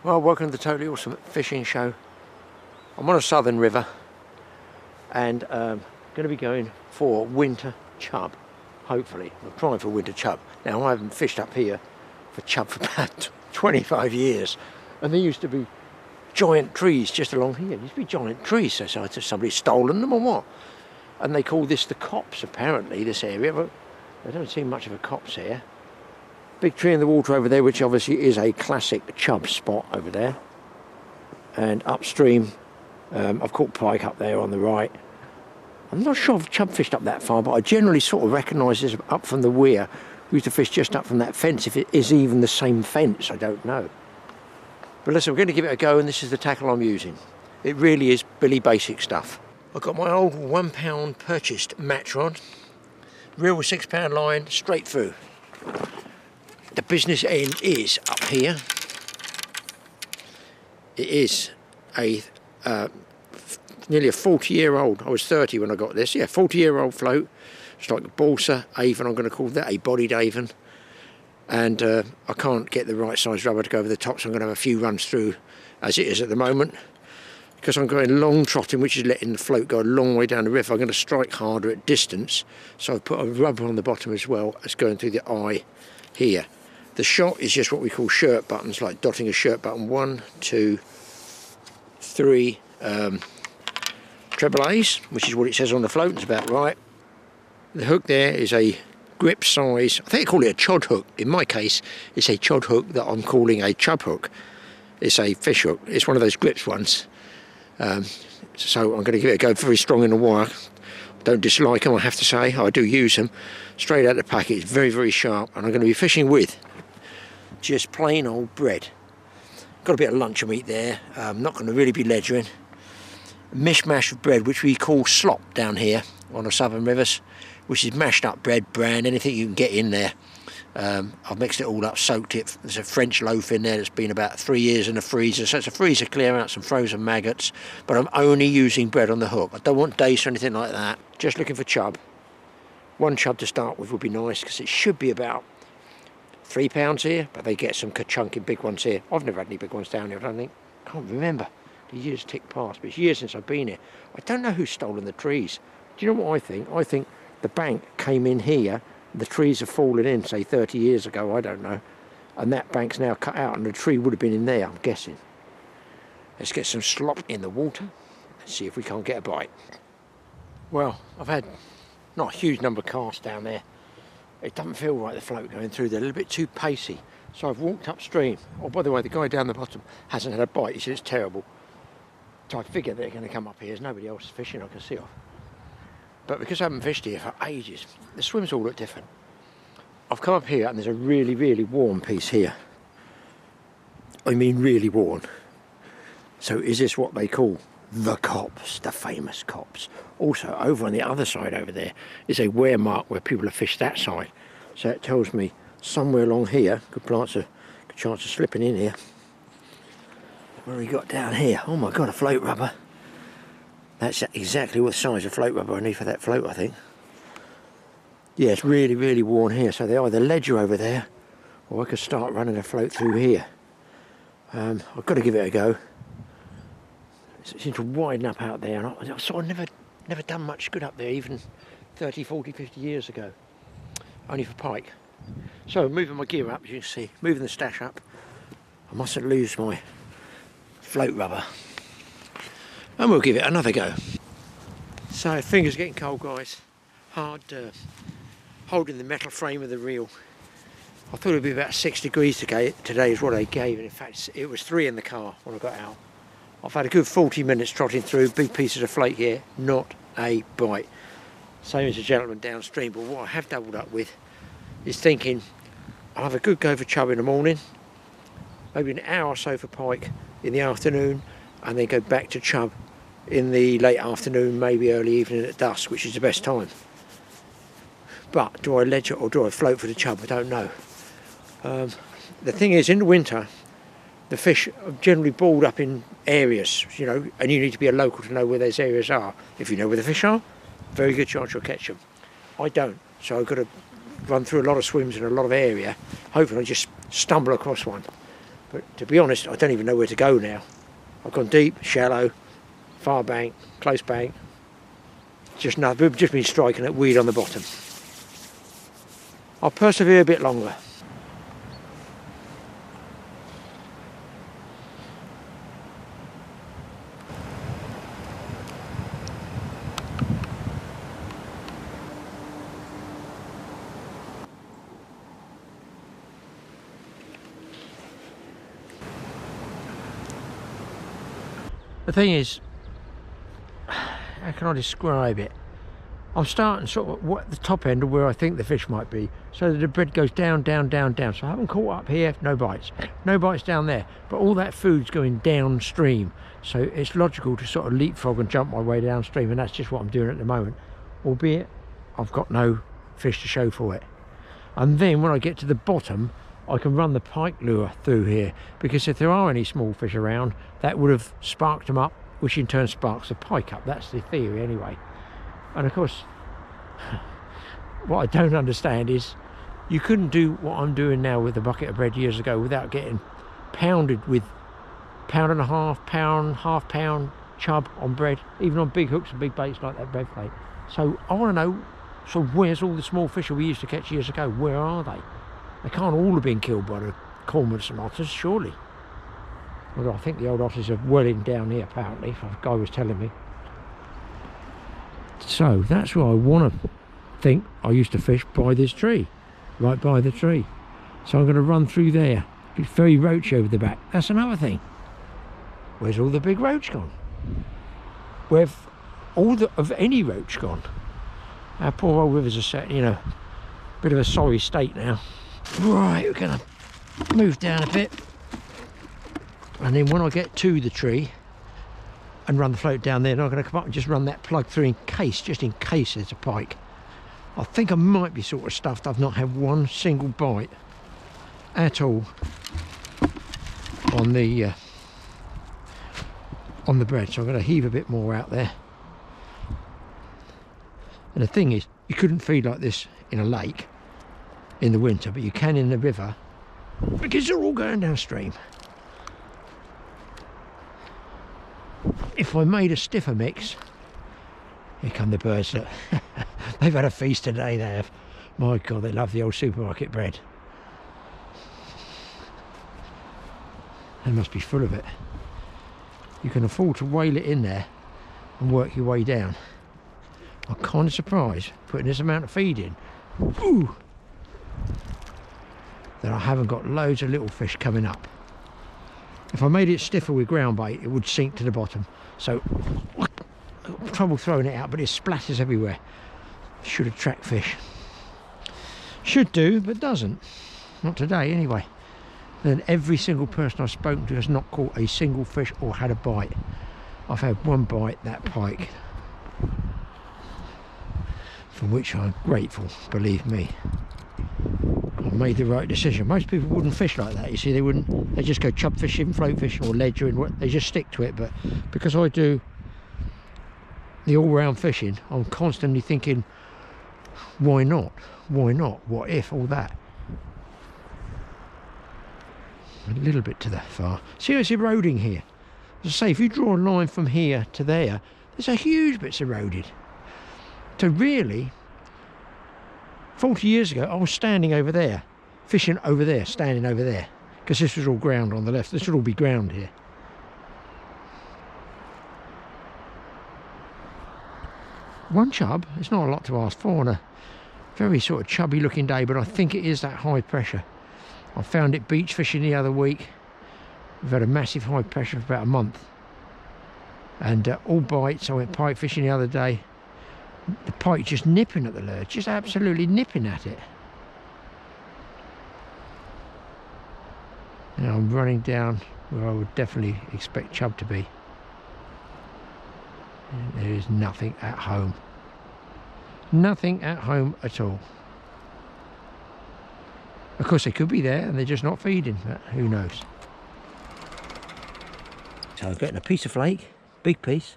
Well, welcome to the Totally Awesome Fishing Show. I'm on a southern river and going to be going for winter chub, hopefully. I'm trying for winter chub. Now, I haven't fished up here for chub for about 25 years, and there used to be giant trees just along here. There used to be giant trees, so somebody's stolen them or what? And they call this the copse, apparently, this area, but I don't see much of a copse here. Big tree in the water over there, which obviously is a classic chub spot over there. And upstream, I've caught pike up there on the right. I'm not sure I've chub fished up that far, but I generally sort of recognise this up from the weir. We used to fish just up from that fence. If it is even the same fence, I don't know. But listen, we're going to give it a go, and this is the tackle I'm using. It really is Billy Basic stuff. I've got my old £1 purchased match rod, reel with £6 line, straight through. The business end is up here. It is a nearly a 40-year-old. I was 30 when I got this. Yeah, 40-year-old float. It's like a balsa Avon, I'm going to call that, a bodied Avon. And I can't get the right size rubber to go over the top, so I'm going to have a few runs through as it is at the moment. Because I'm going long trotting, which is letting the float go a long way down the river, I'm going to strike harder at distance. So I've put a rubber on the bottom as well as going through the eye here. The shot is just what we call shirt buttons, like dotting a shirt button. 1, 2, 3 treble A's, which is what it says on the float. It's about right. The hook there is a grip size. I think they call it a chod hook. In my case, it's a chod hook that I'm calling a chub hook. It's a fish hook. It's one of those grips ones. So I'm going to give it a go. Very strong in the wire. Don't dislike them, I have to say. I do use them. Straight out of the packet. It's very, very sharp. And I'm going to be fishing with just plain old bread. Got a bit of luncheon meat there. Not going to really be ledgering. A mishmash of bread, which we call slop down here on the southern rivers, which is mashed up bread, bran, anything you can get in there. I've mixed it all up, soaked it. There's a French loaf in there that's been about 3 years in the freezer, so it's a freezer clear out some frozen maggots, but I'm only using bread on the hook. I don't want dace or anything like that, just looking for chub. One chub to start with would be nice, because it should be about £3 here, but they get some chunky big ones here. I've never had any big ones down here, I don't think. Can't remember. The years tick past, but it's years since I've been here. I don't know who's stolen the trees. Do you know what I think? I think the bank came in here, the trees have fallen in, say 30 years ago, I don't know, and that bank's now cut out and the tree would have been in there, I'm guessing. Let's get some slop in the water and see if we can't get a bite. Well, I've had not a huge number of casts down there. It doesn't feel right, the float going through there, a little bit too pacey. So I've walked upstream. Oh, by the way, the guy down the bottom hasn't had a bite. He said it's terrible. So I figure they're going to come up here. There's nobody else fishing I can see off. But because I haven't fished here for ages, the swims all look different. I've come up here and there's a really, really worn piece here. I mean really worn. So is this what they call the copse, the famous copse? Also, over on the other side over there is a wear mark where people have fished that side. So it tells me somewhere along here, good chance of slipping in here. What have we got down here? Oh my God, a float rubber. That's exactly what size of float rubber I need for that float, I think. Yeah, it's really, really worn here. So they either ledger over there, or I could start running a float through here. I've got to give it a go. It seems to widen up out there, and I've sort of never done much good up there, even 30, 40, 50 years ago. Only for pike. So moving my gear up, as you can see, moving the stash up. I mustn't lose my float rubber. And we'll give it another go. So fingers getting cold, guys. Hard holding the metal frame of the reel. I thought it would be about 6 degrees today is what I gave, and in fact it was 3 in the car when I got out. I've had a good 40 minutes trotting through, big pieces of flake here, not a bite. Same as the gentleman downstream, but what I have doubled up with is thinking I'll have a good go for chub in the morning, maybe an hour or so for pike in the afternoon, and then go back to chub in the late afternoon, maybe early evening at dusk, which is the best time. But do I ledger or do I float for the chub? I don't know. The thing is, in the winter, the fish are generally balled up in areas, you know, and you need to be a local to know where those areas are. If you know where the fish are, very good chance you'll catch them. I don't, so I've got to run through a lot of swims in a lot of area, hoping I just stumble across one. But to be honest, I don't even know where to go now. I've gone deep, shallow, far bank, close bank. Just nothing. We've just been striking at weed on the bottom. I'll persevere a bit longer. The thing is, how can I describe it? I'm starting sort of at the top end of where I think the fish might be, so that the bread goes down, down, down, down. So I haven't caught up here, no bites. No bites down there, but all that food's going downstream. So it's logical to sort of leapfrog and jump my way downstream, and that's just what I'm doing at the moment. Albeit, I've got no fish to show for it. And then when I get to the bottom, I can run the pike lure through here, because if there are any small fish around, that would have sparked them up, which in turn sparks the pike up. That's the theory anyway. And of course, what I don't understand is you couldn't do what I'm doing now with the bucket of bread years ago without getting pounded with £1.5, half pound chub on bread, even on big hooks and big baits like that bread bait. So I want to know, so where's all the small fish we used to catch years ago? Where are they? They can't all have been killed by the cormorants and otters, surely. Although I think the old otters are welling down here, apparently, a guy was telling me. So that's where I want to think I used to fish, by this tree, right by the tree. So I'm going to run through there. It's very roachy over the back. That's another thing. Where's all the big roach gone? Where've all of any roach gone? Our poor old rivers are set in a bit of a sorry state now. Right, we're going to move down a bit, and then when I get to the tree and run the float down there, and I'm going to come up and just run that plug through in case, just in case there's a pike. I think I might be sort of stuffed. I've not had one single bite at all on the bread, so I'm going to heave a bit more out there. And the thing is, you couldn't feed like this in a lake in the winter, but you can in the river, because they're all going downstream. If I made a stiffer mix, here come the birds. Look. They've had a feast today, they have. My God, they love the old supermarket bread. They must be full of it. You can afford to whale it in there and work your way down. I'm kind of surprised, putting this amount of feed in, ooh, that I haven't got loads of little fish coming up. If I made it stiffer with ground bait, it would sink to the bottom. So I've got trouble throwing it out, but it splatters everywhere. Should attract fish. Should do, but doesn't. Not today anyway. Then every single person I've spoken to has not caught a single fish or had a bite. I've had one bite, that pike, for which I'm grateful, believe me. I've made the right decision. Most people wouldn't fish like that, you see. They wouldn't, they just go chub fishing, float fishing, or ledger, and they just stick to it. But because I do the all-round fishing, I'm constantly thinking, why not? Why not? What if? All that. A little bit to the far. See how it's eroding here? As I say, if you draw a line from here to there, there's a huge bit's eroded. So really, 40 years ago, I was standing over there, fishing over there, standing over there, because this was all ground on the left. This would all be ground here. One chub, it's not a lot to ask for on a very sort of chubby looking day, but I think it is that high pressure. I found it beach fishing the other week. We've had a massive high pressure for about a month. And all bites. I went pike fishing the other day. The pike just nipping at the lure, just absolutely nipping at it. Now I'm running down where I would definitely expect chub to be. And there is nothing at home. Nothing at home at all. Of course they could be there and they're just not feeding, but who knows. So I'm getting a piece of flake, big piece.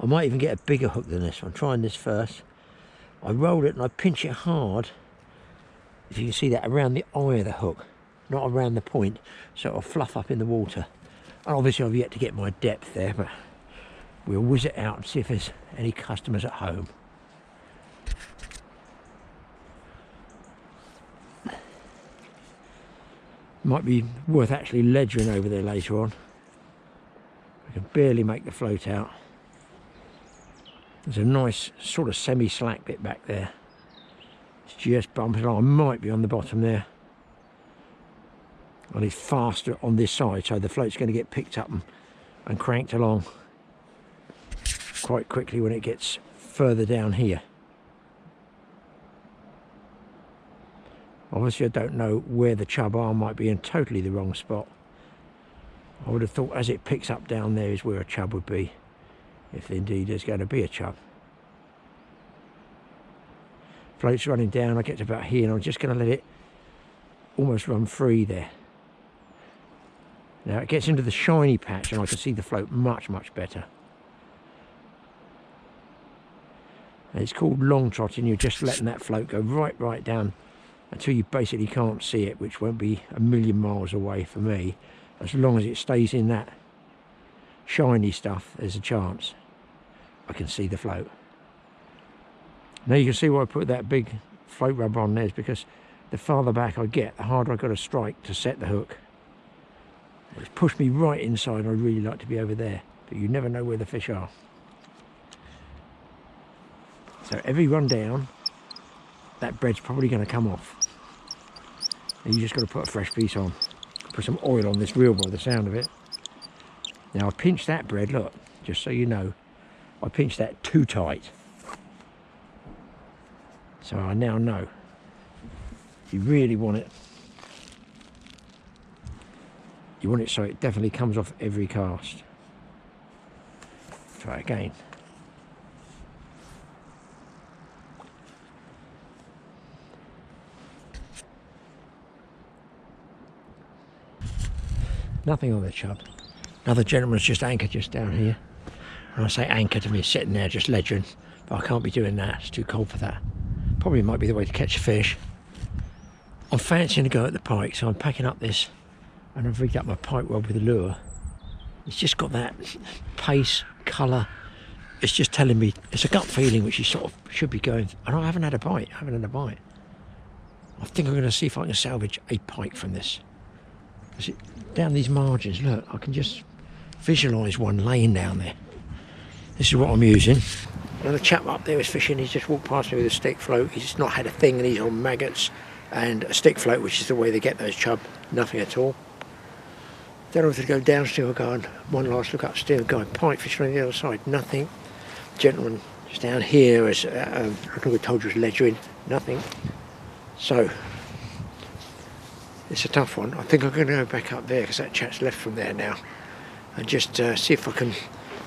I might even get a bigger hook than this. I'm trying this first. I roll it and I pinch it hard, if you can see that, around the eye of the hook. not around the point, so it'll fluff up in the water. And obviously I've yet to get my depth there, but we'll whiz it out and see if there's any customers at home. Might be worth actually ledgering over there later on. I can barely make the float out. There's a nice sort of semi-slack bit back there. It's just bumping along. I might be on the bottom there. And it's faster on this side, so the float's going to get picked up and cranked along quite quickly when it gets further down here. Obviously I don't know where the chub are, might be in totally the wrong spot. I would have thought as it picks up down there is where a chub would be, if indeed there's going to be a chub. Float's running down, I get to about here and I'm just going to let it almost run free there. Now it gets into the shiny patch and I can see the float much, much better. And it's called long trotting. You're just letting that float go right down until you basically can't see it, which won't be a million miles away for me. As long as it stays in that shiny stuff, there's a chance I can see the float. Now you can see why I put that big float rubber on there, is because the farther back I get, the harder I've got to strike to set the hook. It's pushed me right inside. I'd really like to be over there, but you never know where the fish are. So every run down, that bread's probably going to come off. And you just got to put a fresh piece on. Put some oil on this reel by the sound of it. Now I pinched that bread, look, just so you know, I pinched that too tight. So I now know you really want it. You want it so it definitely comes off every cast. Try again. Nothing on the chub. Another gentleman's just anchored just down here. When I say anchor to me, sitting there just ledgering, but I can't be doing that, it's too cold for that. Probably might be the way to catch a fish. I'm fancying to go at the pike, so I'm packing up this and I've rigged up my pike rod with a lure. It's just got that pace, colour. It's just telling me, it's a gut feeling which you sort of should be going, and I haven't had a bite, I think I'm going to see if I can salvage a pike from this. Down these margins, look, I can just visualise one laying down there. This is what I'm using. And the chap up there is fishing. He's just walked past me with a stick float. He's not had a thing, and he's on maggots and a stick float, which is the way they get those chub. Nothing at all. Don't know if to go down still, go on one last look up still, go pike fishing on the other side. Nothing. Gentleman just down here, as I think I told you, was ledgering. Nothing. So it's a tough one. I think I'm going to go back up there because that chap's left from there now, and just see if I can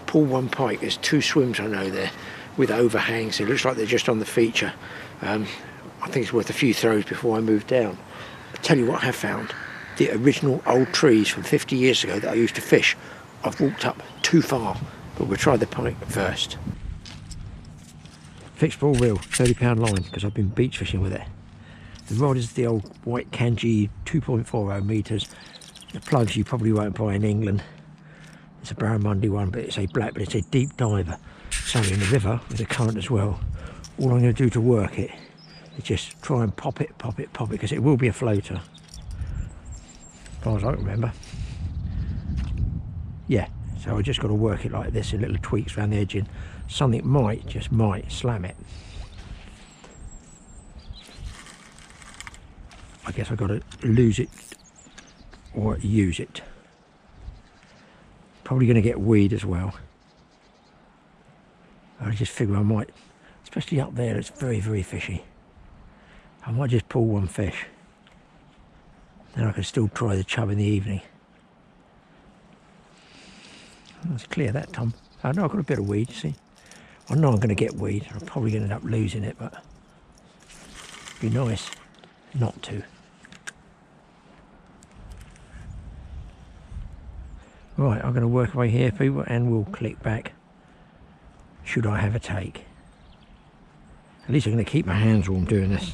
pull one pike. There's two swims I know there with overhangs. It looks like they're just on the feature. I think it's worth a few throws before I move down. I'll tell you what I have found. The original old trees from 50 years ago that I used to fish. I've walked up too far, but we'll try the pike first. Fixed ball reel, 30-pound line, because I've been beach fishing with it. The rod is the old white Kanji 2.40 metres. The plugs you probably won't buy in England. It's a Barramundi one, but it's a black, but it's a deep diver. So in the river with the current as well. All I'm going to do to work it is just try and pop it, because it will be a floater. As far as I can remember. Yeah, so I just got to work it like this in little tweaks around the edging. Something might, just might, slam it. I guess I've got to lose it or use it. Probably going to get weed as well. I just figure I might, especially up there, it's very, very fishy. I might just pull one fish. Then I can still try the chub in the evening. Let's clear that, Tom. I know I've got a bit of weed, you see. I know I'm going to get weed. I'm probably going to end up losing it, but it'd be nice not to. Right, I'm going to work away here, people, and we'll click back should I have a take. At least I'm going to keep my hands warm doing this.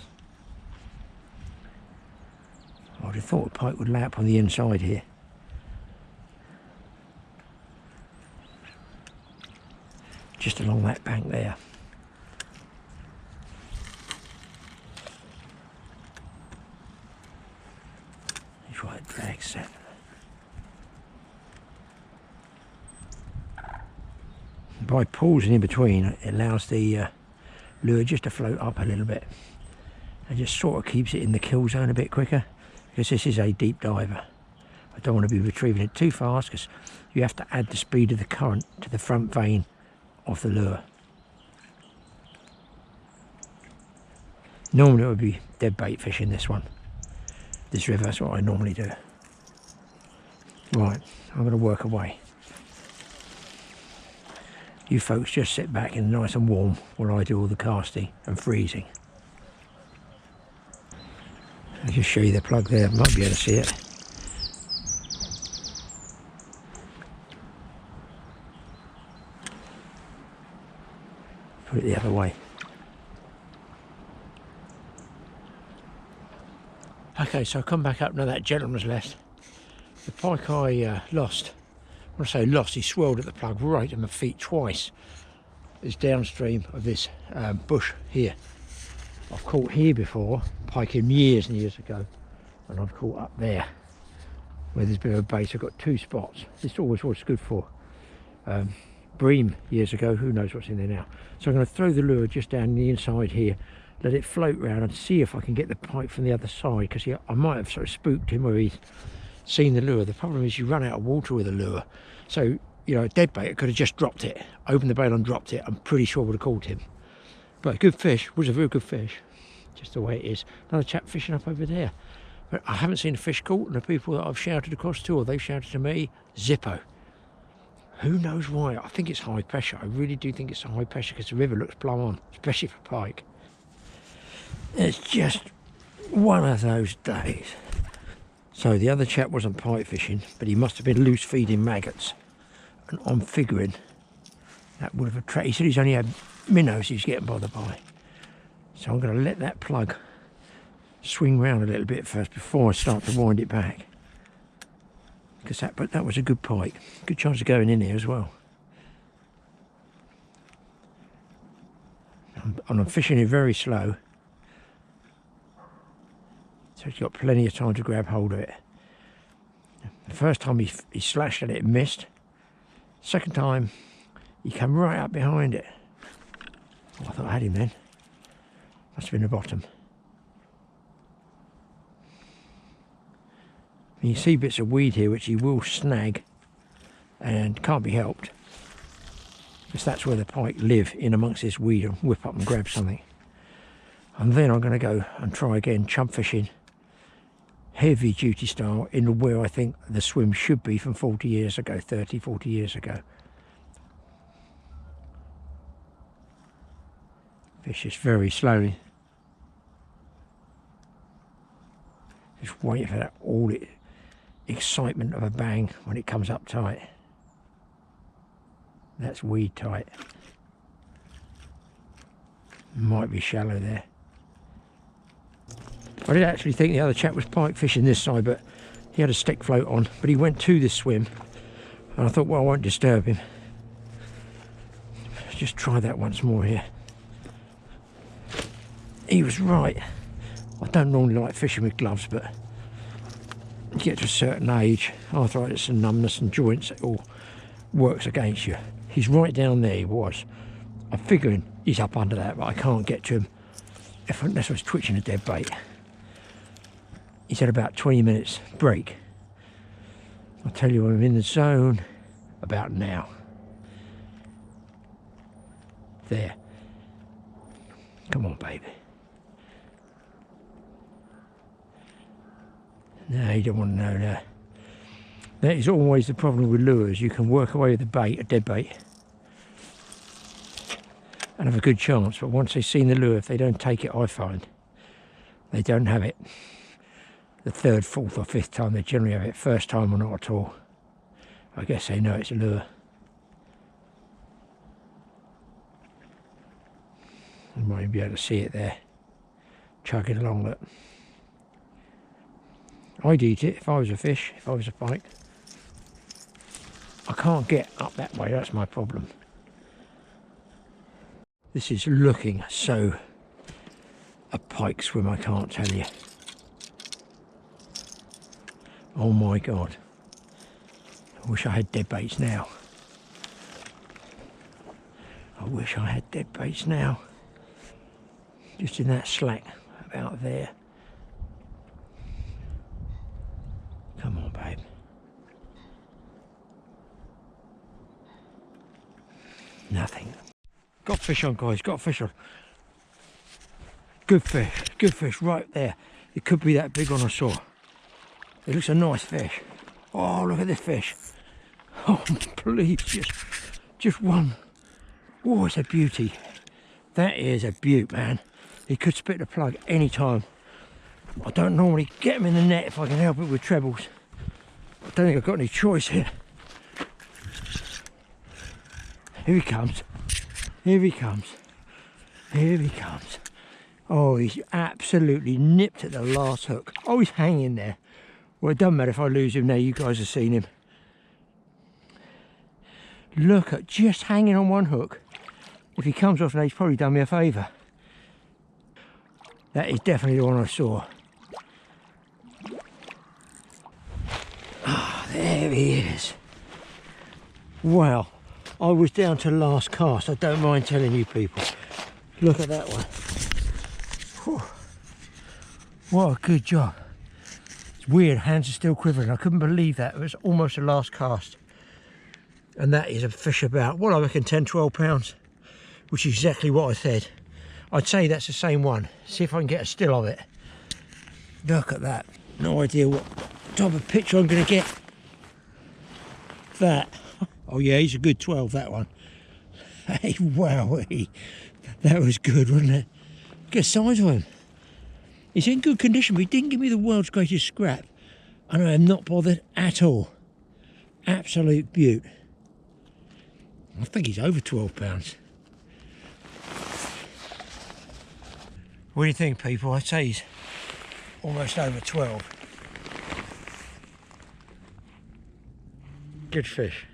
I'll would have thought a pike would lay up on the inside here. Just along that bank there. That's why it drags that. By pausing in between, it allows the lure just to float up a little bit and just sort of keeps it in the kill zone a bit quicker, because this is a deep diver. I don't want to be retrieving it too fast because you have to add the speed of the current to the front vane of the lure. Normally it would be dead bait fishing this one, this river. That's what I normally do. Right, I'm going to work away. You folks just sit back and nice and warm while I do all the casting and freezing. I'll just show you the plug there, might be able to see it. Put it the other way. Okay, so I've come back up now that gentleman's left. The pike I lost, when I say lost, he swirled at the plug right at my feet twice. It's downstream of this bush here. I've caught here before, piking years and years ago, and I've caught up there where there's a bit of a base. I've got two spots. This always was good for bream years ago. Who knows what's in there now. So I'm going to throw the lure just down the inside here, let it float round and see if I can get the pike from the other side, because I might have sort of spooked him where he's seen the lure. The problem is you run out of water with a lure, so you know, a dead bait, I could have just dropped it, opened the bail and dropped it. I'm pretty sure I would have caught him. But a good fish, was a very good fish, just the way it is. Another chap fishing up over there, but I haven't seen a fish caught, and the people that I've shouted across to, or they've shouted to me, Zippo. Who knows why? I think it's high pressure. I really do think it's high pressure, because the river looks plumb on, especially for pike. It's just one of those days. So the other chap wasn't pike fishing, but he must have been loose feeding maggots. And I'm figuring that would have attracted. He said he's only had minnows he's getting bothered by. So I'm going to let that plug swing round a little bit first before I start to wind it back. Because that was a good pike. Good chance of going in here as well. And I'm fishing it very slow. So he's got plenty of time to grab hold of it. The first time he slashed at it and missed. Second time, he came right up behind it. Oh, I thought I had him then. Must have been the bottom. And you see bits of weed here which he will snag and can't be helped, because that's where the pike live, in amongst this weed, and whip up and grab something. And then I'm going to go and try again chub fishing, heavy duty style, in where I think the swim should be from 40 years ago, 30, 40 years ago. Fish just very slowly. Just waiting for that excitement of a bang when it comes up tight. That's weed tight. Might be shallow there. I did actually think the other chap was pike fishing this side, but he had a stick float on, but he went to this swim, and I thought, well, I won't disturb him. Let's just try that once more here. He was right. I don't normally like fishing with gloves, but you get to a certain age, arthritis and numbness and joints, it all works against you. He's right down there, he was. I'm figuring he's up under that, but I can't get to him unless I was twitching a dead bait. He's had about 20 minutes break. I'll tell you, I'm in the zone about now. There. Come on, baby. No, you don't want to know that. That is always the problem with lures. You can work away with the bait, a dead bait, and have a good chance. But once they've seen the lure, if they don't take it, I find they don't have it. The third, fourth or fifth time, they generally have it. First time or not at all. I guess they know it's a lure. You might be able to see it there, chugging along. Look. I'd eat it if I was a fish, if I was a pike. I can't get up that way, that's my problem. This is looking so a pike swim, I can't tell you. Oh my God. I wish I had dead baits now. I wish I had dead baits now. Just in that slack about there. Come on, babe. Nothing. Got fish on, guys, got fish on. Good fish right there. It could be that big one I saw. It looks a nice fish. Oh, look at this fish. Oh, please, just one. Oh, it's a beauty. That is a beaut, man. He could spit the plug any time. I don't normally get him in the net if I can help it with trebles. I don't think I've got any choice here. Here he comes. Here he comes. Here he comes. Oh, he's absolutely nipped at the last hook. Oh, he's hanging there. Well, it doesn't matter if I lose him now. You guys have seen him. Look at just hanging on one hook. If he comes off now, he's probably done me a favour. That is definitely the one I saw. Ah, there he is. Well, I was down to last cast. I don't mind telling you people. Look at that one. Whew. What a good job. It's weird, hands are still quivering. I couldn't believe that. It was almost the last cast. And that is a fish about, well, I reckon 10, 12 pounds, which is exactly what I said. I'd say that's the same one. See if I can get a still of it. Look at that. No idea what type of picture I'm going to get. That. Oh yeah, he's a good 12, that one. Hey, wow, that was good, wasn't it? Look at the size of him. He's in good condition, but he didn't give me the world's greatest scrap. And I am not bothered at all. Absolute beaut. I think he's over 12 pounds. What do you think, people? I'd say he's almost over 12. Good fish.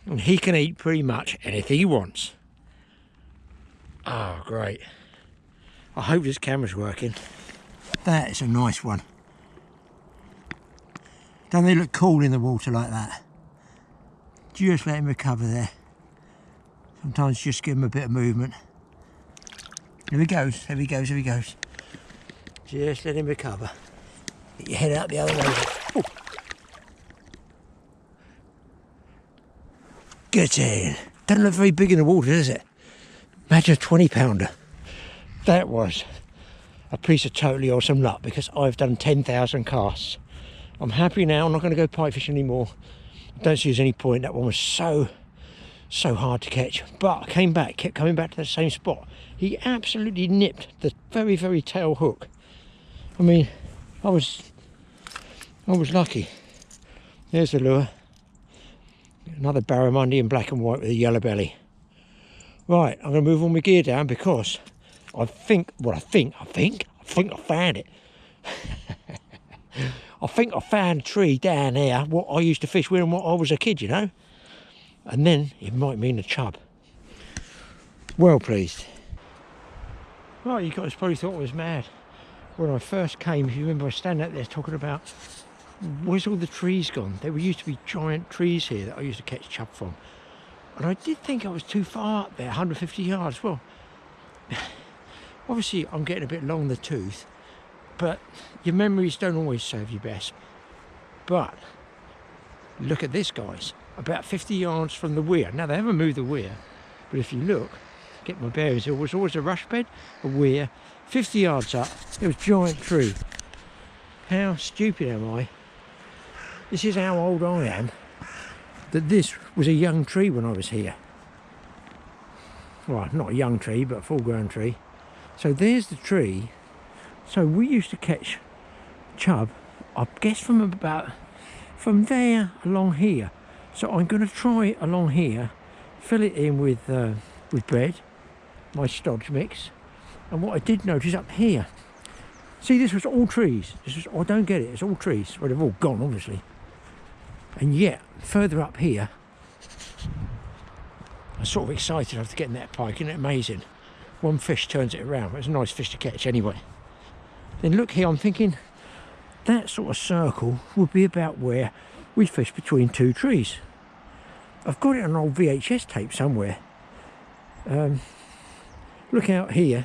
And he can eat pretty much anything he wants. Oh, great. I hope this camera's working. That is a nice one. Don't they look cool in the water like that? Just let him recover there. Sometimes just give him a bit of movement. Here he goes, here he goes, here he goes. Just let him recover. Get your head out the other way. Oh. Get in. Doesn't look very big in the water, does it? Imagine a 20 pounder. That was a piece of totally awesome luck because I've done 10,000 casts. I'm happy now. I'm not going to go pike fishing anymore. I don't see there's any point. That one was so hard to catch. But I came back, kept coming back to the same spot. He absolutely nipped the very, very tail hook. I mean, I was lucky. There's the lure. Another barramundi in black and white with a yellow belly. Right, I'm going to move all my gear down because I think I found it. I think I found a tree down there, what I used to fish with when I was a kid, you know. And then it might mean a chub. Well pleased. Right, you guys probably thought I was mad. When I first came, if you remember, I was standing out there talking about, where's all the trees gone? There used to be giant trees here that I used to catch chub from. And I did think I was too far up there, 150 yards. Well, obviously I'm getting a bit long in the tooth, but your memories don't always serve you best. But look at this, guys, about 50 yards from the weir. Now they haven't moved the weir, but if you look, get my bearings, there was always a rush bed, a weir, 50 yards up, there was a giant tree. How stupid am I? This is how old I am, that this was a young tree when I was here. Well, not a young tree, but a full-grown tree. So there's the tree. So we used to catch chub, I guess from there along here. So I'm going to try along here, fill it in with bread, my stodge mix. And what I did notice up here, See, this was all trees. This was, I don't get it. It's all trees. Well, they've all gone, obviously. And yet, further up here, I'm sort of excited after getting that pike. Isn't it amazing? One fish turns it around. It's a nice fish to catch anyway. Then look here, I'm thinking that sort of circle would be about where we fished between two trees. I've got it on an old VHS tape somewhere. Look out here.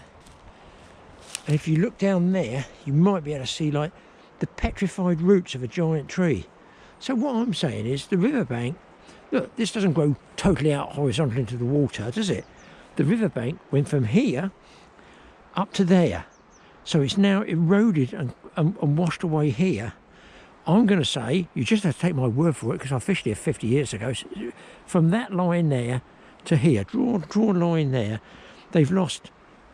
And if you look down there, you might be able to see like the petrified roots of a giant tree. So what I'm saying is the riverbank, look, this doesn't grow totally out horizontal into the water, does it? The riverbank went from here up to there. So it's now eroded and washed away here. I'm going to say, you just have to take my word for it because I fished here 50 years ago. So from that line there to here, draw a line there, they've lost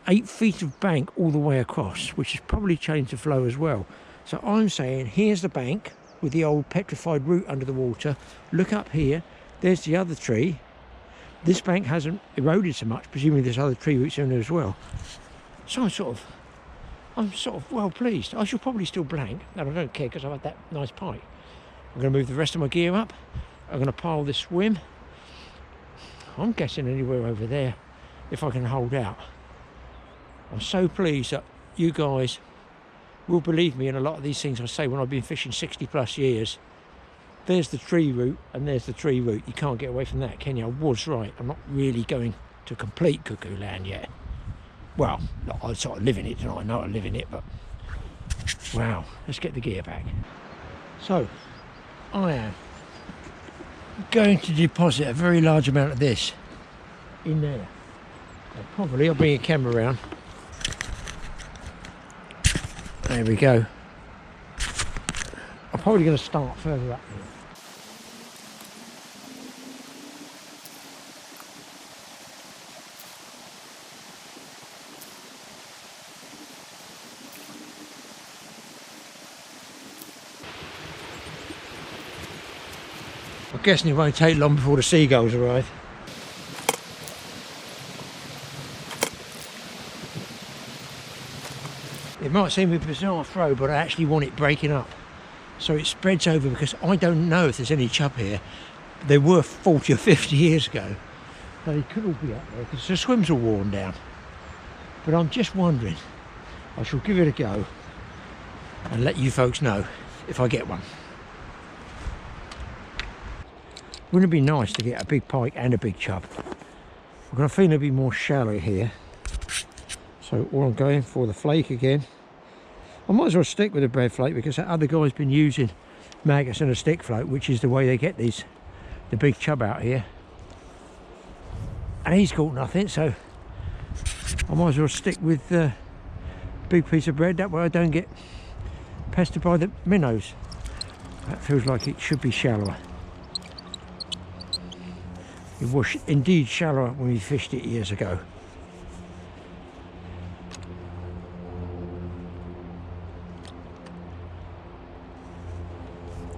8 feet of bank all the way across, which has probably changed the flow as well. So I'm saying, here's the bank with the old petrified root under the water. Look up here, there's the other tree. This bank hasn't eroded so much, presumably there's other tree roots in there as well. So I'm sort of well pleased. I shall probably still blank, and I don't care because I've had that nice pike. I'm going to move the rest of my gear up. I'm going to pile this swim. I'm guessing anywhere over there, if I can hold out. I'm so pleased that you guys will believe me in a lot of these things I say when I've been fishing 60 plus years. There's the tree root and there's the tree root. You can't get away from that, can you? I was right. I'm not really going to complete cuckoo land yet. Well, I sort of live in it tonight. I know I live in it, but wow. Let's get the gear back. So, I am going to deposit a very large amount of this in there. Probably, I'll bring a camera around. There we go. I'm probably going to start further up here. I'm guessing it won't take long before the seagulls arrive. It might seem a bizarre throw, but I actually want it breaking up. So it spreads over because I don't know if there's any chub here. They were 40 or 50 years ago. They could all be up there because the swims are worn down. But I'm just wondering, I shall give it a go and let you folks know if I get one. Wouldn't it be nice to get a big pike and a big chub? I'm going to feel it'll be more shallow here. So all I'm going for the flake again. I might as well stick with the bread flake because that other guy's been using maggots and a stick float, which is the way they get the big chub out here. And he's caught nothing, so I might as well stick with the big piece of bread. That way I don't get pestered by the minnows. That feels like it should be shallower. It was indeed shallower when we fished it years ago.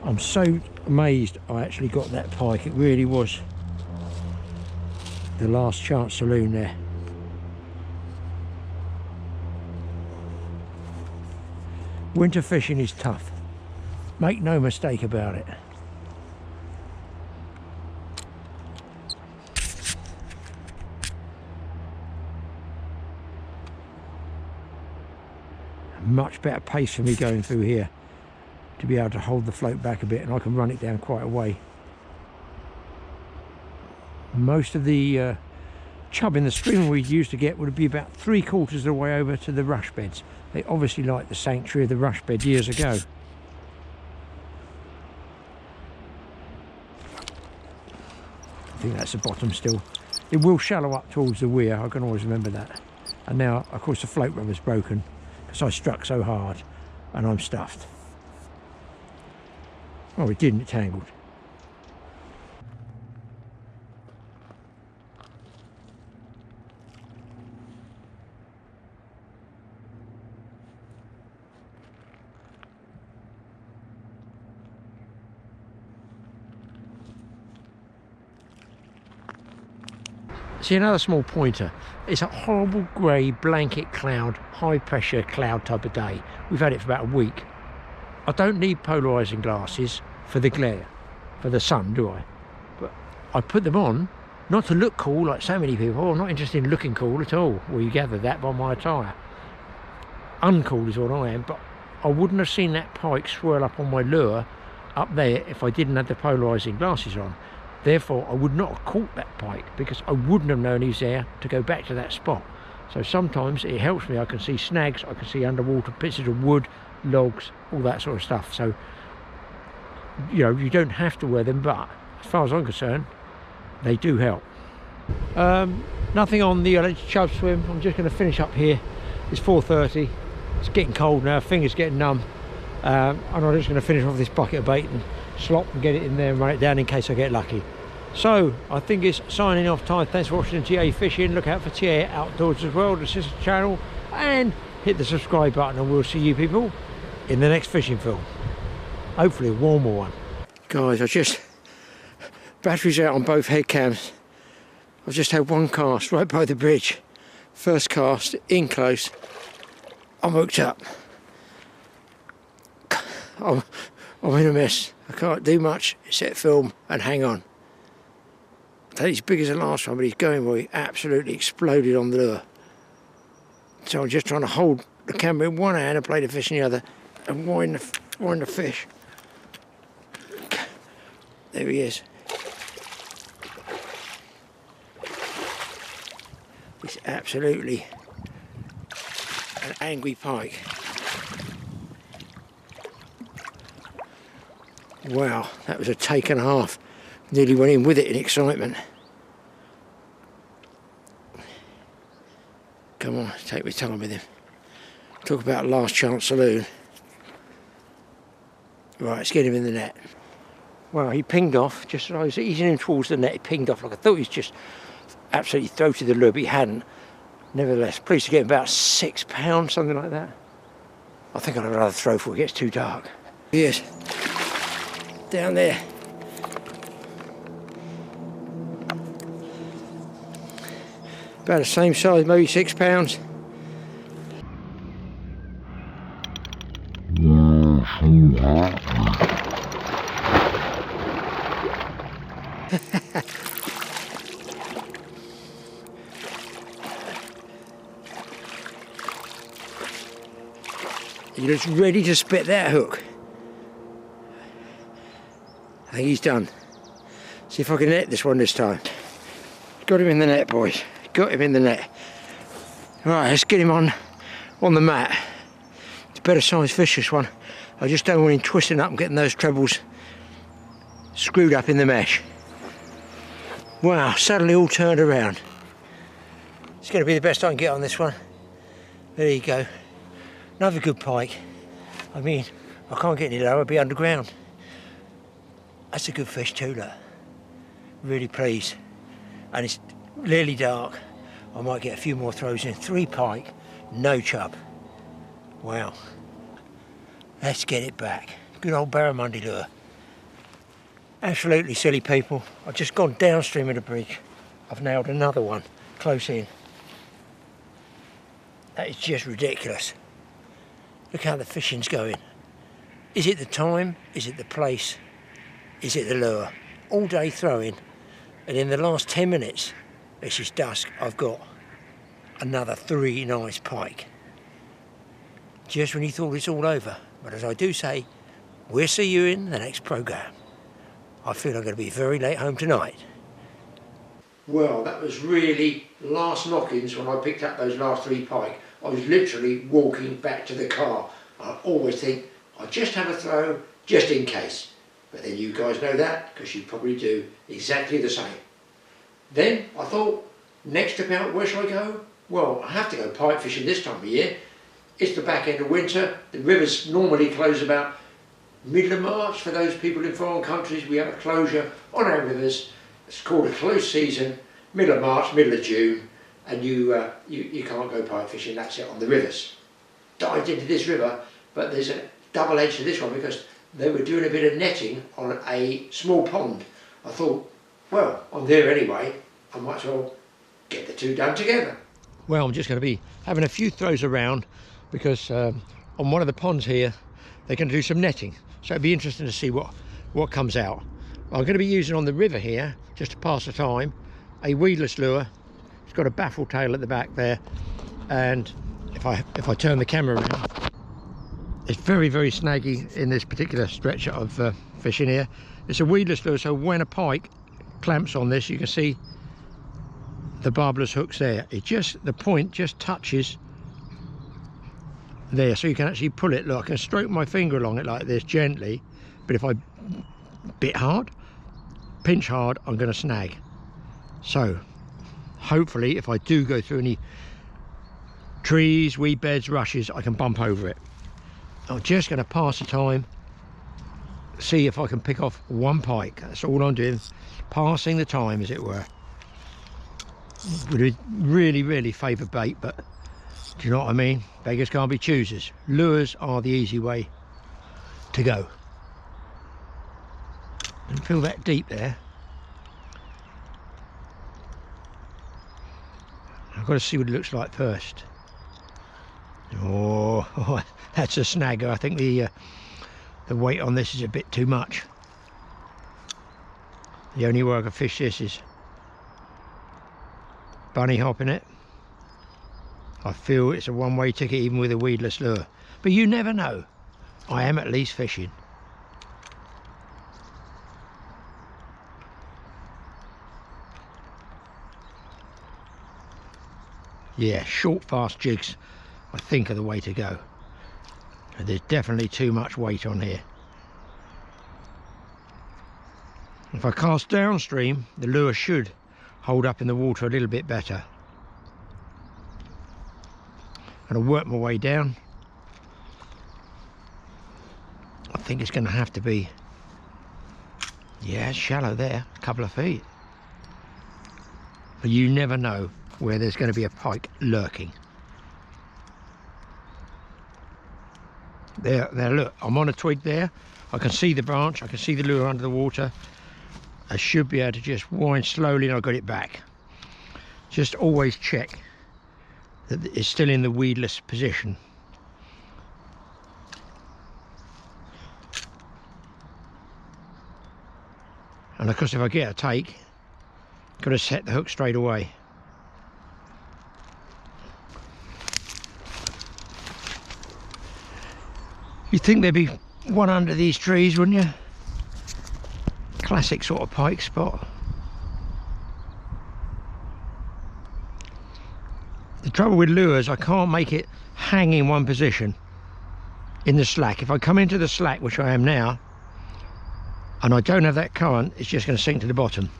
I'm so amazed I actually got that pike. It really was the last chance saloon there. Winter fishing is tough. Make no mistake about it. Much better pace for me going through here to be able to hold the float back a bit, and I can run it down quite a way. Most of the chub in the stream we used to get would be about 3/4 of the way over to the rush beds. They obviously liked the sanctuary of the rush bed years ago. I think that's the bottom still. It will shallow up towards the weir, I can always remember that. And now, of course, the float rubber's broken because I struck so hard and I'm stuffed. Oh, it didn't, it tangled. See, another small pointer. It's a horrible grey blanket cloud, high pressure cloud type of day. We've had it for about a week. I don't need polarising glasses for the glare, for the sun, do I? But I put them on, not to look cool like so many people. I'm not interested in looking cool at all. Well, you gather that by my attire. Uncool is what I am, but I wouldn't have seen that pike swirl up on my lure up there if I didn't have the polarising glasses on. Therefore, I would not have caught that pike because I wouldn't have known he was there to go back to that spot. So sometimes it helps me. I can see snags, I can see underwater pieces of wood, logs, all that sort of stuff. So, you know, you don't have to wear them, but as far as I'm concerned, they do help. Nothing on the electric chub swim. I'm just going to finish up here. It's 4:30. It's getting cold now, fingers getting numb. And I'm just going to finish off this bucket of bait and slop and get it in there and run it down in case I get lucky. So I think it's signing off time. Thanks for watching TA Fishing. Look out for TA Outdoors as well, the sister channel, and hit the subscribe button, and we'll see you people in the next fishing film. Hopefully a warmer one. Guys, batteries out on both head cams. I've just had one cast right by the bridge. First cast, in close. I'm hooked up. I'm in a mess. I can't do much except film and hang on. I think he's big as the last one, but he's going well. He absolutely exploded on the lure. So I'm just trying to hold the camera in one hand and play the fish in the other and wind the fish. There he is. He's absolutely an angry pike. Wow, that was a take and a half. Nearly went in with it in excitement. Come on, take my time with him. Talk about last chance saloon. Right, let's get him in the net. Well, he pinged off just as I was easing him towards the net. He pinged off like I thought he was just absolutely throated the lure, but he hadn't. Nevertheless, pleased to get him about 6 pounds, something like that. I think I'll have another throw before it gets too dark. He is. Down there. About the same size, maybe 6 pounds. You're just ready to spit that hook. I think he's done. See if I can net this one this time. Got him in the net, boys. Got him in the net. Right, let's get him on the mat. It's a better sized fish, this one. I just don't want him twisting up and getting those trebles screwed up in the mesh. Wow, suddenly all turned around. It's going to be the best I can get on this one. There you go. Another good pike. I mean, I can't get any lower, I'll be underground. That's a good fish too, look. Really pleased. And it's nearly dark. I might get a few more throws in. 3 pike, no chub. Wow. Let's get it back. Good old barramundi lure. Absolutely silly, people. I've just gone downstream of the bridge. I've nailed another one close in. That is just ridiculous. Look how the fishing's going. Is it the time? Is it the place? Is it the lure? All day throwing, and in the last 10 minutes, this is dusk, I've got another 3 nice pike. Just when you thought it's all over. But as I do say, we'll see you in the next programme. I feel I'm going to be very late home tonight. Well, that was really last knockings when I picked up those last 3 pike. I was literally walking back to the car. I always think, I'll just have a throw, just in case. But then you guys know that, because you probably do exactly the same. Then I thought, next about where shall I go? Well, I have to go pike fishing this time of year. It's the back end of winter. The rivers normally close about middle of March. For those people in foreign countries, we have a closure on our rivers. It's called a closed season, middle of March, middle of June, and you can't go pike fishing, that's it, on the rivers. Dived into this river, but there's a double edge to this one because they were doing a bit of netting on a small pond. I thought, well, I'm there anyway, I might as well get the two done together. Well, I'm just going to be having a few throws around because on one of the ponds here they're going to do some netting, so it'd be interesting to see what comes out. I'm going to be using on the river here, just to pass the time, a weedless lure. It's got a baffle tail at the back there, and if I turn the camera around, it's very, very snaggy in this particular stretch of fishing here. It's a weedless lure, so when a pike clamps on this, you can see the barbless hooks there. The point just touches there, so you can actually pull it. Look, I can stroke my finger along it like this gently, but if I bit hard, pinch hard, I'm going to snag. So hopefully if I do go through any trees, weed beds, rushes, I can bump over it. I'm just going to pass the time, see if I can pick off one pike. That's all I'm doing, passing the time, as it were. Would really, really favour bait, but do you know what I mean? Beggars can't be choosers. Lures are the easy way to go. And feel that deep there. I've got to see what it looks like first. Oh, that's a snagger. I think the weight on this is a bit too much. The only way I can fish this is bunny hopping it. I feel it's a one-way ticket even with a weedless lure, but you never know. I am at least fishing. Yeah, short fast jigs I think are the way to go. There's definitely too much weight on here. If I cast downstream, the lure should hold up in the water a little bit better. I'm going to work my way down. I think it's going to have to be, yeah, it's shallow there, a couple of feet. But you never know where there's going to be a pike lurking. There, look, I'm on a twig there. I can see the branch, I can see the lure under the water. I should be able to just wind slowly and I got it back. Just always check that it's still in the weedless position. And of course, if I get a take, got to set the hook straight away. You'd think there'd be one under these trees, wouldn't you? Classic sort of pike spot. The trouble with lures, I can't make it hang in one position in the slack. If I come into the slack, which I am now, and I don't have that current, it's just going to sink to the bottom.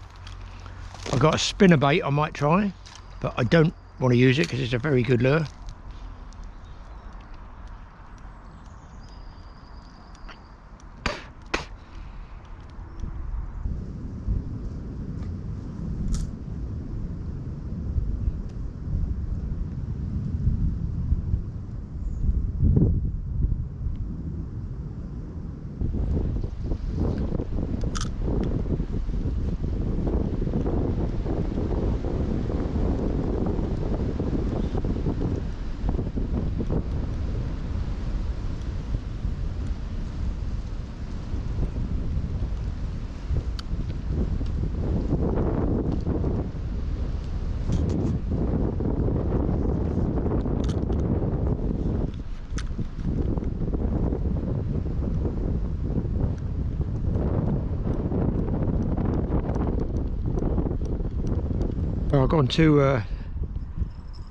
I've got a spinnerbait I might try, but I don't want to use it because it's a very good lure. Well, I've gone to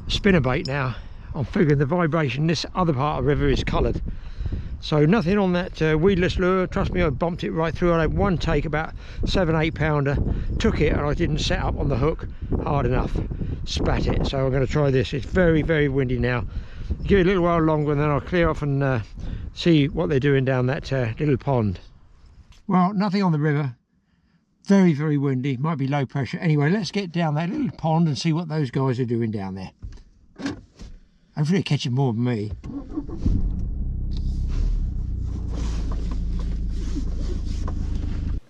spinnerbait now. I'm figuring the vibration, this other part of the river is coloured. So nothing on that weedless lure. Trust me, I bumped it right through. I had one take, about 7-8 pounder, took it and I didn't set up on the hook hard enough. Spat it. So I'm going to try this. It's very, very windy now. Give it a little while longer and then I'll clear off and see what they're doing down that little pond. Well, nothing on the river. Very, very windy, might be low pressure. Anyway, let's get down that little pond and see what those guys are doing down there. Hopefully they're catching more than me.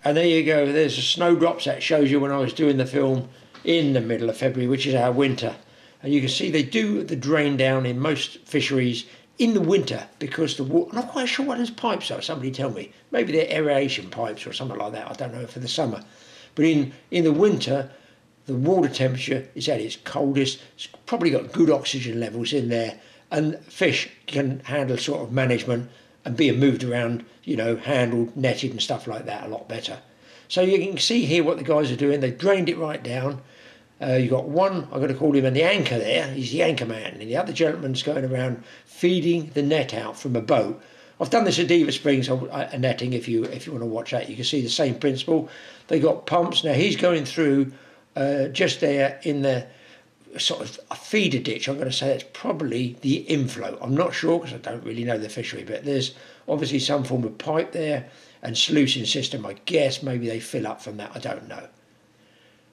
And there you go, there's the snowdrops. That shows you when I was doing the film in the middle of February, which is our winter. And you can see they do the drain down in most fisheries in the winter because the water, I'm not quite sure what those pipes are, somebody tell me. Maybe they're aeration pipes or something like that, I don't know, for the summer. But in the winter, the water temperature is at its coldest. It's probably got good oxygen levels in there, and fish can handle sort of management and being moved around, you know, handled, netted and stuff like that a lot better. So you can see here what the guys are doing. They've drained it right down. You've got one, I'm going to call him the anchor there, he's the anchor man, and the other gentleman's going around feeding the net out from a boat. I've done this at Diva Springs netting, if you want to watch that. You can see the same principle. They got pumps. Now he's going through just there in the sort of a feeder ditch. I'm going to say that's probably the inflow. I'm not sure because I don't really know the fishery, but there's obviously some form of pipe there and sluicing system. I guess maybe they fill up from that, I don't know.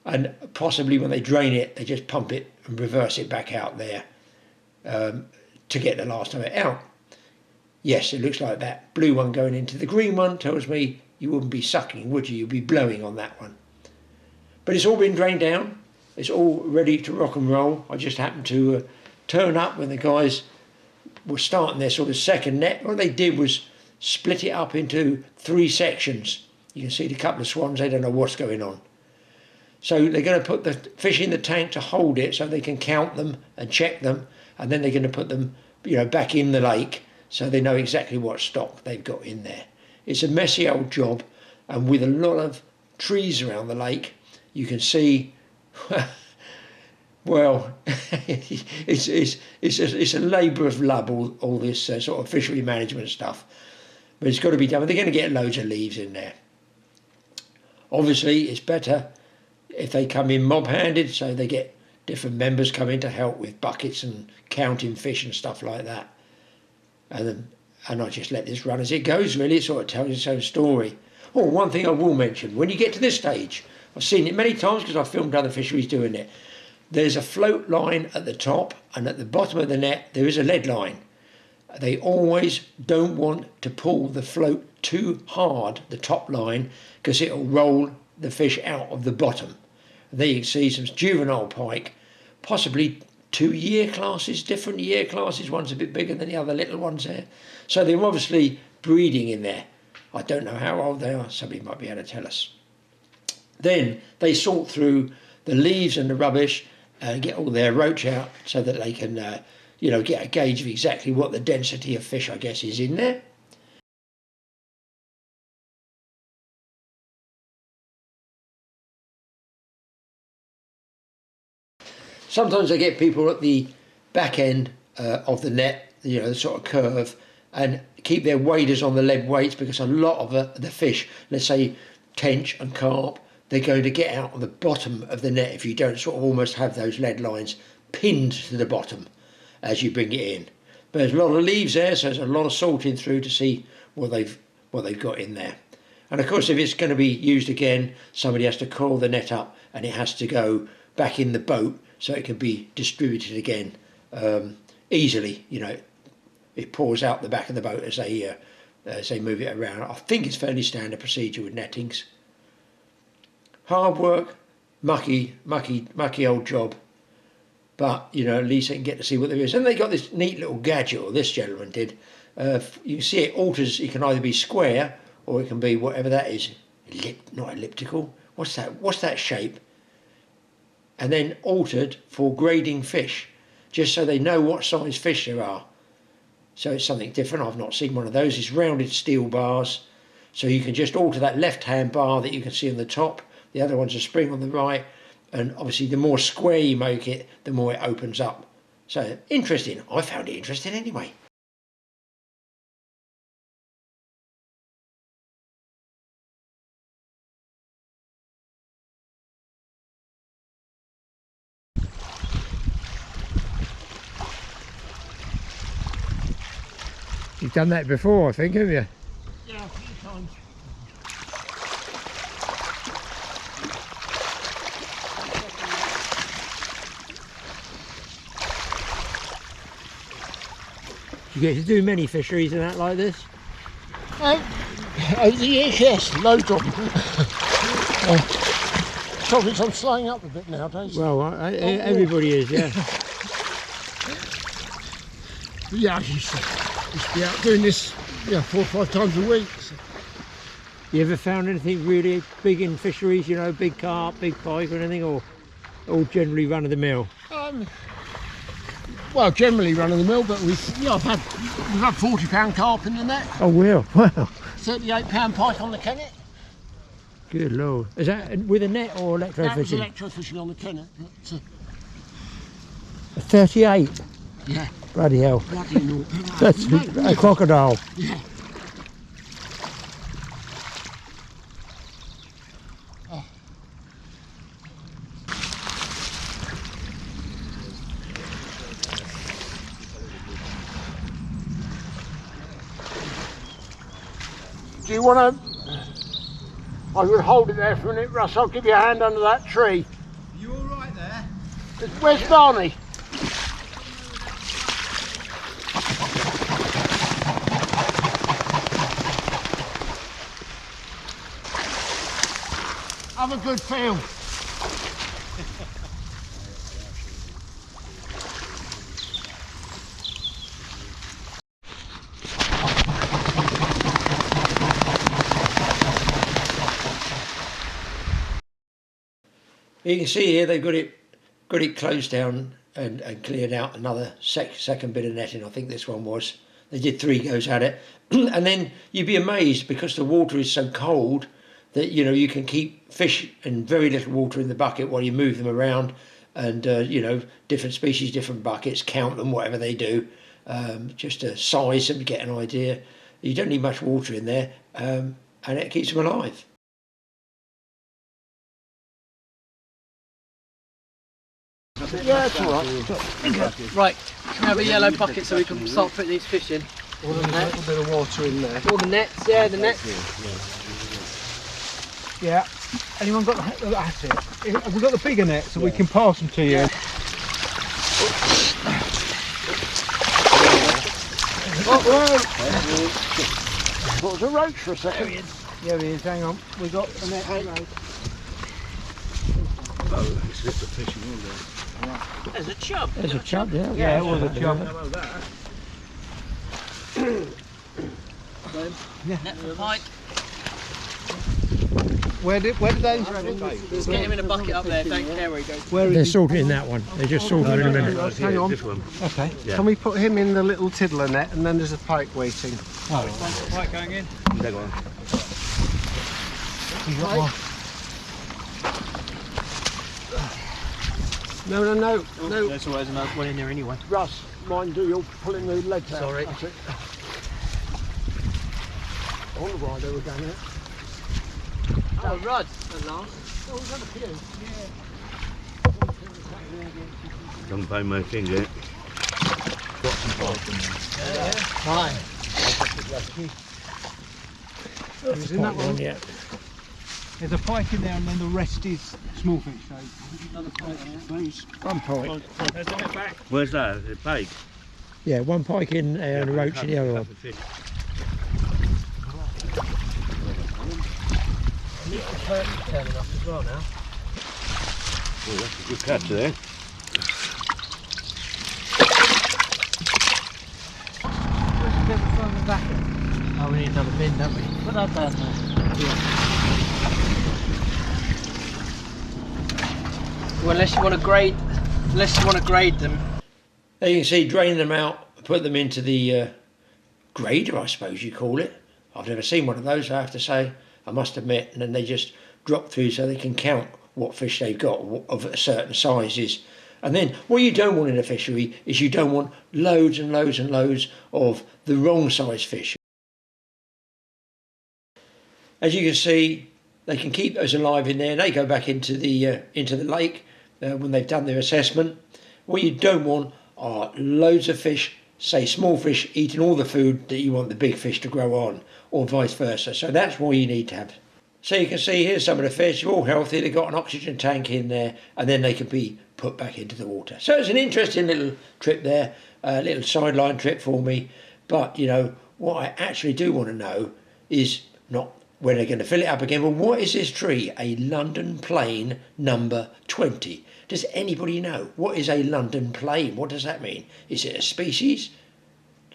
And possibly when they drain it, they just pump it and reverse it back out there to get the last of it out. Yes, it looks like that blue one going into the green one tells me you wouldn't be sucking, would you? You'd be blowing on that one. But it's all been drained down. It's all ready to rock and roll. I just happened to turn up when the guys were starting their sort of second net. What they did was split it up into 3 sections. You can see the couple of swans, they don't know what's going on. So they're going to put the fish in the tank to hold it so they can count them and check them, and then they're going to put them, you know, back in the lake so they know exactly what stock they've got in there. It's a messy old job, and with a lot of trees around the lake, you can see, well, it's a labour of love, all this sort of fishery management stuff. But it's got to be done. They're going to get loads of leaves in there. Obviously, it's better if they come in mob-handed, so they get different members come in to help with buckets and counting fish and stuff like that. And I just let this run as it goes, really. It sort of tells its own story. Oh, one thing I will mention, when you get to this stage, I've seen it many times because I've filmed other fisheries doing it. There's a float line at the top, and at the bottom of the net there is a lead line. They always don't want to pull the float too hard, the top line, because it'll roll the fish out of the bottom. And there you can see some juvenile pike, possibly 2 year classes, different year classes. One's a bit bigger than the other little ones there. So they're obviously breeding in there. I don't know how old they are. Somebody might be able to tell us. Then they sort through the leaves and the rubbish and get all their roach out so that they can, you know, get a gauge of exactly what the density of fish, I guess, is in there. Sometimes I get people at the back end of the net, you know, the sort of curve, and keep their waders on the lead weights because a lot of the fish, let's say tench and carp, they're going to get out on the bottom of the net if you don't sort of almost have those lead lines pinned to the bottom as you bring it in. But there's a lot of leaves there, so there's a lot of salting through to see what they've got in there. And of course, if it's going to be used again, somebody has to coil the net up and it has to go back in the boat so it can be distributed again easily. You know, it pours out the back of the boat as they move it around. I think it's fairly standard procedure with nettings. Hard work, mucky old job, but you know, at least they can get to see what there is. And they got this neat little gadget, or this gentleman did. You can see it alters. It can either be square or it can be whatever that is. Not elliptical. What's that? What's that shape? And then altered for grading fish, just so they know what size fish there are. So it's something different. I've not seen one of those. It's rounded steel bars, so you can just alter that left-hand bar that you can see on the top. The other one's a spring on the right, and obviously the more square you make it, the more it opens up. So interesting. I found it interesting anyway. You've done that before, I think, haven't you? Yeah, a few times. You get to do many fisheries and that like this? Over the years, yes, loads of them. Topics I'm slowing up a bit nowadays. Well, everybody is, yeah. Yeah, I used to be out doing this 4 or 5 times a week. So. You ever found anything really big in fisheries, you know, big carp, big pike or anything, or all generally run of the mill? Well, generally run of the mill, but we've had £40 carp in the net. Oh, well, wow. £38 pike on the kennet. Good Lord. Is that with a net or electro That was fishing? electro fishing on the kennet. But, 38? Yeah. Bloody hell. Bloody no. That's a crocodile. Yeah. Oh. Do you want to? I would hold it there for a minute, Russ. I'll give you a hand under that tree. Are you all right there? Where's Barney? Have a good feel. You can see here they've got it closed down and cleared out another second bit of netting. I think this one was. They did 3 goes at it. And then you'd be amazed because the water is so cold that, you know, you can keep fish and very little water in the bucket while you move them around and, you know, different species, different buckets, count them, whatever they do, just to size them, get an idea. You don't need much water in there, and it keeps them alive. Yeah, it's all right. Right, can we have a yellow bucket so we can start putting these fish in? A little bit of water in there. All the nets, yeah, the nets. Yeah. Anyone got that's it. We've got the bigger net so we can pass them to you. Yeah. What was a roach for a second? Yeah, he is. Hang on. We got a net. Oh, it's just a fishing all there. There's a chub. There's a chub, yeah. Yeah, it was a chub. Net for pike. Where did they? Just get him in a bucket up there, don't care where he goes. Where They're is he? sorting that one. They just sorted it in a minute. Hang on. This one. Okay. Yeah. Can we put him in the little tiddler net and then there's a pike waiting? Pike going in. That one. No. There's always another one in there anyway. Russ, mind you, you're pulling the legs out. Sorry. That's it. I wonder why they were going out. Oh, Rudd, at last. Oh, we've had a few. Don't bang my finger. Right. Who's in that one? Yeah. There's a pike in there and then the rest is small fish. So Another pike there. One pike. Where's that? The pike? Yeah, one pike in there and a roach in the other one. Turning up as well now. Oh, that's a good catch there. Oh, we need another bin, don't we? Put that down there. Well, unless you want to grade them. There you can see, drain them out, put them into the grader, I suppose you call it. I've never seen one of those, I have to say, I must admit. And then they just drop through so they can count what fish they've got of a certain sizes. And then what you don't want in a fishery is you don't want loads and loads and loads of the wrong size fish. As you can see, they can keep those alive in there and they go back into the lake when they've done their assessment. What you don't want are loads of fish, say small fish, eating all the food that you want the big fish to grow on, or vice versa. So that's why you need to have. So you can see here's some of the fish, they're all healthy, they've got an oxygen tank in there, and then they can be put back into the water. So it's an interesting little trip there, a little sideline trip for me. But, you know, what I actually do want to know is not when they're going to fill it up again. Well, what is this tree? A London plane number 20. Does anybody know? What is a London plane? What does that mean? Is it a species?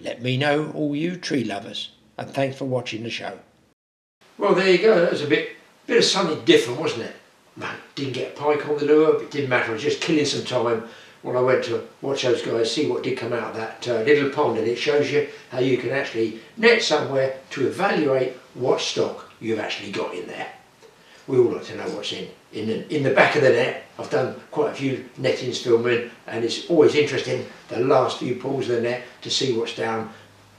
Let me know, all you tree lovers. And thanks for watching the show. Well, there you go. That was a bit of something different, wasn't it? Man, didn't get a pike on the lure, but it didn't matter. I was just killing some time when I went to watch those guys, see what did come out of that little pond. And it shows you how you can actually net somewhere to evaluate what stock you've actually got in there. We all like to know what's in the back of the net. I've done quite a few nettings filming, and it's always interesting the last few pulls of the net to see what's down,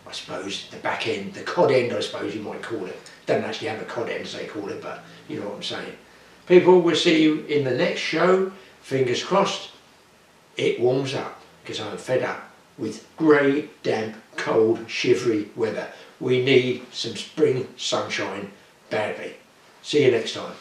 I suppose, the back end, the cod end, I suppose you might call it. Doesn't actually have a cod end as they call it, but you know what I'm saying. People, we'll see you in the next show. Fingers crossed it warms up, because I'm fed up with grey, damp, cold, shivery weather. We need some spring sunshine badly. See you next time.